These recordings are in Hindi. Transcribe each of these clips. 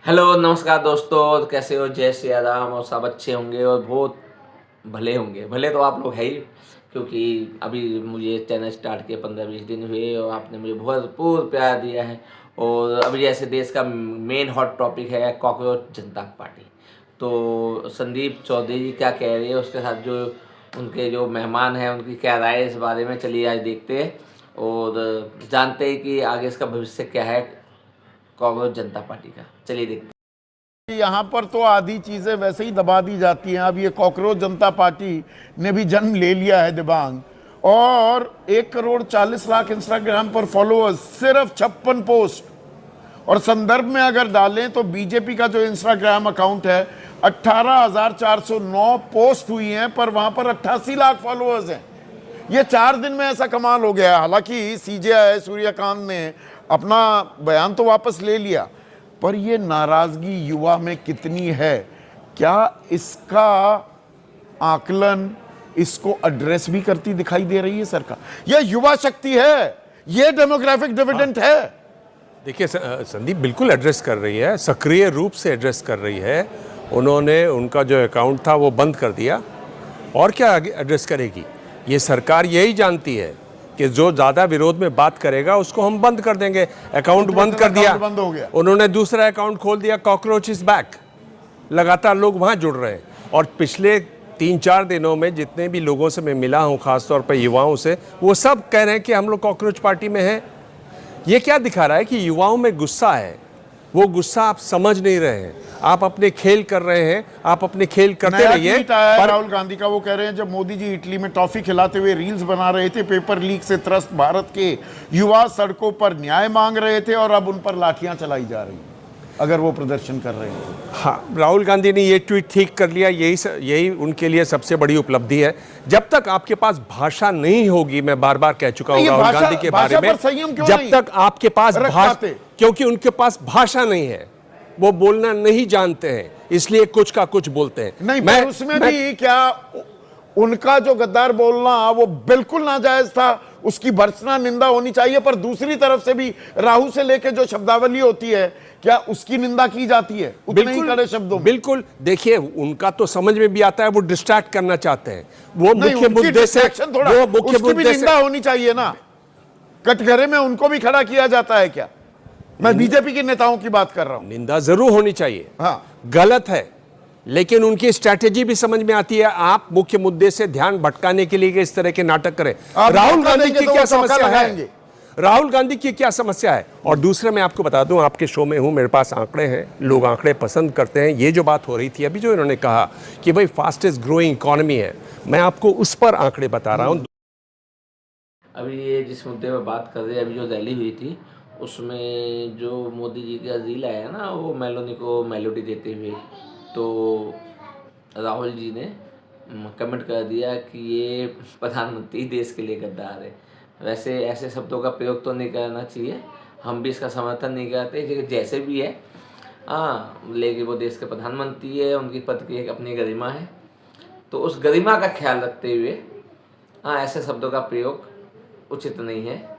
हेलो नमस्कार दोस्तों, कैसे हो? जय श्री राम। और सब अच्छे होंगे और बहुत भले होंगे। भले तो आप लोग है ही, क्योंकि अभी मुझे चैनल स्टार्ट किए 15-20 दिन हुए और आपने मुझे भरपूर प्यार दिया है। और अभी जैसे देश का मेन हॉट टॉपिक है कॉकरोच जनता पार्टी, तो संदीप चौधरी जी क्या कह रहे हैं, उसके साथ जो उनके जो मेहमान हैं उनकी क्या राय है इस बारे में, चलिए आज देखते हैं और जानते हैं कि आगे इसका भविष्य क्या है कांग्रेस जनता पार्टी का। चलिए देखते यहाँ पर तो आधी चीजें वैसे ही दबा दी जाती हैं। अब ये कॉकरोच जनता पार्टी ने भी जन्म ले लिया है दिबांग, और 1,40,00,000 इंस्टाग्राम पर फॉलोअर्स, सिर्फ 56 पोस्ट। और संदर्भ में अगर डालें तो बीजेपी का जो इंस्टाग्राम अकाउंट है 18,409 पोस्ट हुई हैं, पर वहां पर 88 लाख फॉलोअर्स हैं। ये 4 दिन में ऐसा कमाल हो गया। हालांकि सीजेआई सूर्यकांत ने अपना बयान तो वापस ले लिया, पर ये नाराजगी युवा में कितनी है, क्या इसका आकलन, इसको एड्रेस भी करती दिखाई दे रही है सरकार? ये युवा शक्ति है, ये डेमोग्राफिक डिविडेंड है। देखिए संदीप बिल्कुल एड्रेस कर रही है, सक्रिय रूप से एड्रेस कर रही है। उन्होंने उनका जो अकाउंट था वो बंद कर दिया, और क्या एड्रेस करेगी? ये सरकार यही जानती है कि जो ज़्यादा विरोध में बात करेगा उसको हम बंद कर देंगे। अकाउंट बंद कर दिया, बंद हो गया। उन्होंने दूसरा अकाउंट खोल दिया, कॉकरोच इज बैक। लगातार लोग वहाँ जुड़ रहे हैं, और पिछले 3-4 दिनों में जितने भी लोगों से मैं मिला हूँ, खासतौर पर युवाओं से, वो सब कह रहे हैं कि हम लोग कॉकरोच पार्टी में हैं। ये क्या दिखा रहा है कि युवाओं में गुस्सा है। वो गुस्सा आप समझ नहीं रहे हैं, आप अपने खेल कर रहे हैं, आप अपने खेल करते रहिए। राहुल गांधी का वो कह रहे हैं, जब मोदी जी इटली में टॉफी खिलाते हुए रील्स बना रहे थे, पेपर लीक से त्रस्त भारत के युवा सड़कों पर न्याय मांग रहे थे, और अब उन पर लाठियां चलाई जा रही हैं अगर वो प्रदर्शन कर रहे हैं। हाँ, राहुल गांधी ने ये ट्वीट ठीक कर लिया, यही उनके लिए सबसे बड़ी उपलब्धि है। जब तक आपके पास भाषा नहीं होगी, मैं बार बार कह चुका हूँ राहुल गांधी के बारे में, जब तक आपके पास भाषा, क्योंकि उनके पास भाषा नहीं है, वो बोलना नहीं जानते हैं, इसलिए कुछ का कुछ बोलते हैं। नहीं, उसमें भी क्या उनका जो गद्दार बोलना वो बिल्कुल नाजायज था, उसकी भर्त्सना निंदा होनी चाहिए, पर दूसरी तरफ से भी राहु से लेके जो शब्दावली होती है, क्या उसकी निंदा की जाती है उतने ही कड़े शब्दों में? बिल्कुल। देखिए, उनका तो समझ में भी आता है, वो डिस्ट्रैक्ट करना चाहते हैं, वो मुख्य मुद्दे से, वो मुख्य मुद्दे से निंदा होनी चाहिए ना। कटघरे में उनको भी खड़ा किया जाता है क्या? मैं बीजेपी के नेताओं की बात कर रहा हूं। निंदा जरूर होनी चाहिए, हाँ, गलत है, लेकिन उनकी स्ट्रैटेजी भी समझ में आती है। आप मुख्य मुद्दे से ध्यान भटकाने के लिए इस तरह के नाटक करें। राहुल गांधी की क्या समस्या है? राहुल गांधी की क्या समस्या है? और दूसरा मैं आपको बता दूं, आपके शो में हूं, मेरे पास आंकड़े हैं, लोग आंकड़े पसंद करते हैं। ये जो बात हो रही थी अभी, जो इन्होंने कहा कि भाई फास्टेस्ट ग्रोइंग इकोनॉमी है, मैं आपको उस पर आंकड़े बता रहा हूं। अभी ये जिस मुद्दे पर बात कर रहे हैं, अभी जो रैली हुई थी उसमें जो मोदी जी का रील आया ना, वो मेलोनी को मेलोडी देते हुए, तो राहुल जी ने कमेंट कर दिया कि ये प्रधानमंत्री देश के लिए गद्दार है। वैसे ऐसे शब्दों का प्रयोग तो नहीं करना चाहिए, हम भी इसका समर्थन नहीं करते, क्योंकि जैसे भी है, हाँ, लेकिन वो देश के प्रधानमंत्री है, उनकी पद की एक अपनी गरिमा है, तो उस गरिमा का ख्याल रखते हुए हाँ, ऐसे शब्दों का प्रयोग उचित नहीं है।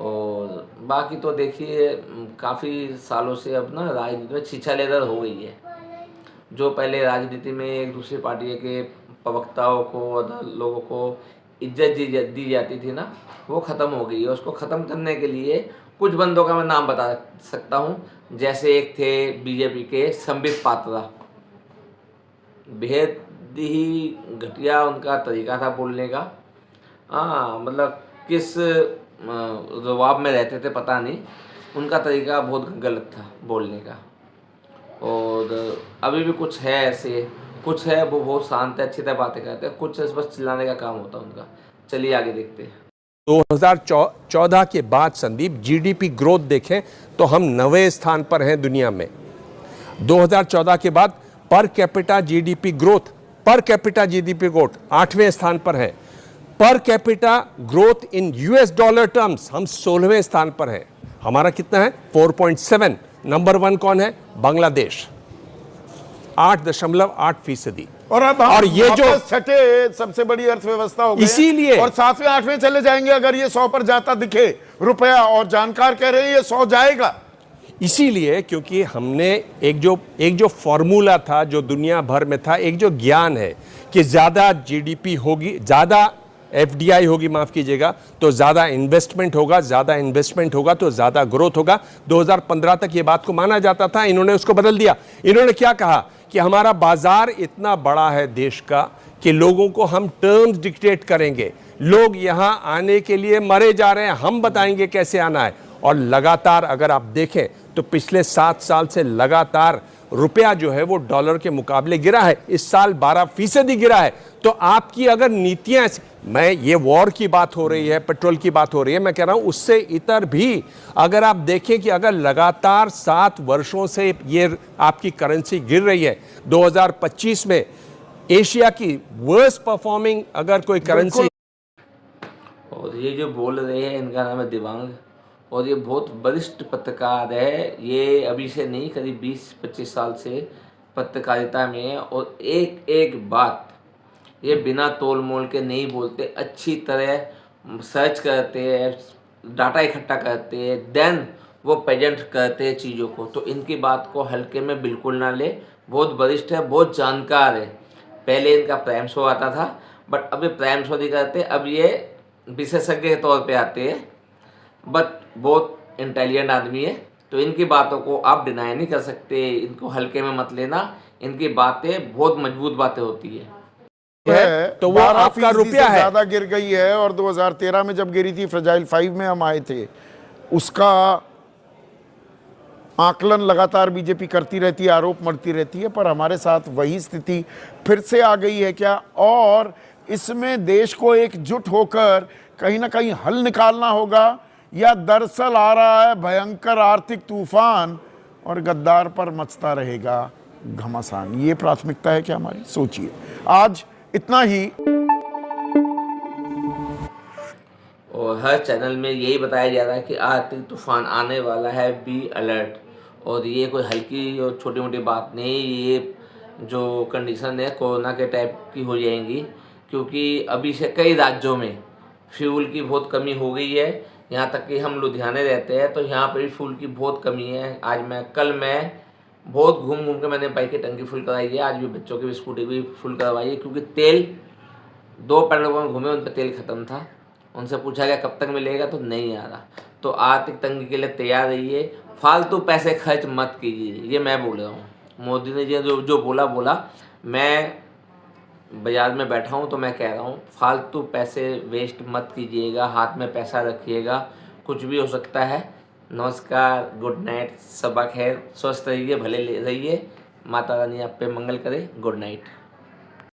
और बाकी तो देखिए, काफ़ी सालों से अब ना राजनीति में छीछालेदर हो गई है। जो पहले राजनीति में एक दूसरी पार्टी के प्रवक्ताओं को और लोगों को इज्जत दी जाती थी ना, वो ख़त्म हो गई है। उसको ख़त्म करने के लिए कुछ बंदों का मैं नाम बता सकता हूँ। जैसे एक थे बीजेपी के संबित पात्रा, बेहद ही घटिया उनका तरीका था बोलने का। हाँ, मतलब किस रुआब में रहते थे पता नहीं, उनका तरीका बहुत गलत था बोलने का। और अभी भी कुछ है ऐसे, कुछ है वो बहुत शांत है, अच्छी तरह बातें करते हैं, कुछ बस चिल्लाने का काम होता है उनका। चलिए आगे देखते हैं। 2014 के बाद संदीप, जीडीपी ग्रोथ देखें तो हम 9वें स्थान पर हैं दुनिया में। 2014 के बाद पर कैपिटा जीडीपी ग्रोथ 8वें स्थान पर है। Per capita growth in US dollar terms हम 16वें स्थान पर हैं। हमारा कितना है? 4.7। नंबर 1 कौन है? बांग्लादेश, 8.8%। और ये जो छठे सबसे बड़ी अर्थव्यवस्था हो गई, इसीलिए, और 7वें 8वें चले जाएंगे अगर ये 100 पर जाता दिखे रुपया, और जानकार कह रहे हैं ये 100 जाएगा। इसीलिए क्योंकि हमने एक जो फॉर्मूला था जो दुनिया भर में था, एक जो ज्ञान है कि ज़्यादा जीडीपी होगी, ज़्यादा एफडीआई होगी, माफ़ कीजिएगा, तो ज़्यादा इन्वेस्टमेंट होगा, ज़्यादा इन्वेस्टमेंट होगा तो ज़्यादा ग्रोथ होगा। 2015 तक ये बात को माना जाता था, इन्होंने उसको बदल दिया। इन्होंने क्या कहा कि हमारा बाजार इतना बड़ा है देश का कि लोगों को हम टर्म्स डिक्टेट करेंगे, लोग यहां आने के लिए मरे जा रहे हैं, हम बताएंगे कैसे आना है। और लगातार अगर आप देखें तो पिछले 7 साल से लगातार रुपया जो है वो डॉलर के मुकाबले गिरा है। इस साल 12% गिरा है। तो आपकी अगर नीतियां, मैं ये वॉर की बात हो रही है, पेट्रोल की बात हो रही है, मैं कह रहा हूं उससे इतर भी अगर आप देखें कि अगर लगातार 7 वर्षों से ये आपकी करेंसी गिर रही है, 2025 में एशिया की वर्स्ट परफॉर्मिंग अगर कोई करेंसी। और ये जो बोल रहे हैं इनका नाम है दिवांग, और ये बहुत वरिष्ठ पत्रकार है। ये अभी से नहीं, करीब 20-25 साल से पत्रकारिता में है, और एक एक बात ये बिना तोल मोल के नहीं बोलते, अच्छी तरह सर्च करते हैं, डाटा इकट्ठा करते हैं, देन वो प्रेजेंट करते हैं चीज़ों को। तो इनकी बात को हल्के में बिल्कुल ना ले, बहुत वरिष्ठ है, बहुत जानकार है। पहले इनका प्राइम शो आता था, बट अभी प्राइम शो नहीं करते, अब ये विशेषज्ञ के तौर पे आते हैं। बट बहुत इंटेलिजेंट आदमी है, तो इनकी बातों को आप डिनाई नहीं कर सकते, इनको हल्के में मत लेना। इनकी बातें बहुत मजबूत बातें होती है। तो वो आपका रुपया है, ज्यादा गिर गई है। और 2013 में जब गिरी थी, फ्रेजाइल 5 में हम आए थे, उसका आकलन लगातार बीजेपी करती रहती है, आरोप मढ़ती रहती है, पर हमारे साथ वही स्थिति फिर से आ गई है क्या? और इसमें देश को एकजुट होकर कहीं ना कहीं हल निकालना होगा, या दरअसल आ रहा है भयंकर आर्थिक तूफान और गद्दार पर मचता रहेगा घमासान? ये प्राथमिकता है क्या हमारी? सोचिए। आज इतना ही। और हर चैनल में यही बताया जा रहा है कि आर्थिक तूफान आने वाला है, बी अलर्ट। और ये कोई हल्की और छोटी मोटी बात नहीं, ये जो कंडीशन है कोरोना के टाइप की हो जाएंगी, क्योंकि अभी से कई राज्यों में फ्यूल की बहुत कमी हो गई है। यहाँ तक कि हम लुधियाने रहते हैं, तो यहाँ पर भी फ्यूल की बहुत कमी है। कल मैं बहुत घूम घूम के मैंने बाइक की टंकी फुल कराई है, आज भी बच्चों की भी स्कूटी की फुल करवाई है, क्योंकि तेल 2 पेट्रोल पंप घूमे, उन पर तेल ख़त्म था। उनसे पूछा गया कब तक मिलेगा, तो नहीं आ रहा। तो आर्थिक तंगी के लिए तैयार रहिए, फालतू पैसे खर्च मत कीजिए, ये मैं बोल रहा हूँ। मोदी ने जो बोला, मैं बाजार में बैठा हूँ तो मैं कह रहा हूँ, फालतू पैसे वेस्ट मत कीजिएगा, हाथ में पैसा रखिएगा, कुछ भी हो सकता है। नमस्कार, गुड नाइट, सबा खैर, स्वस्थ रहिए, भले रहिए, माता रानी आप पे मंगल करे। Good night.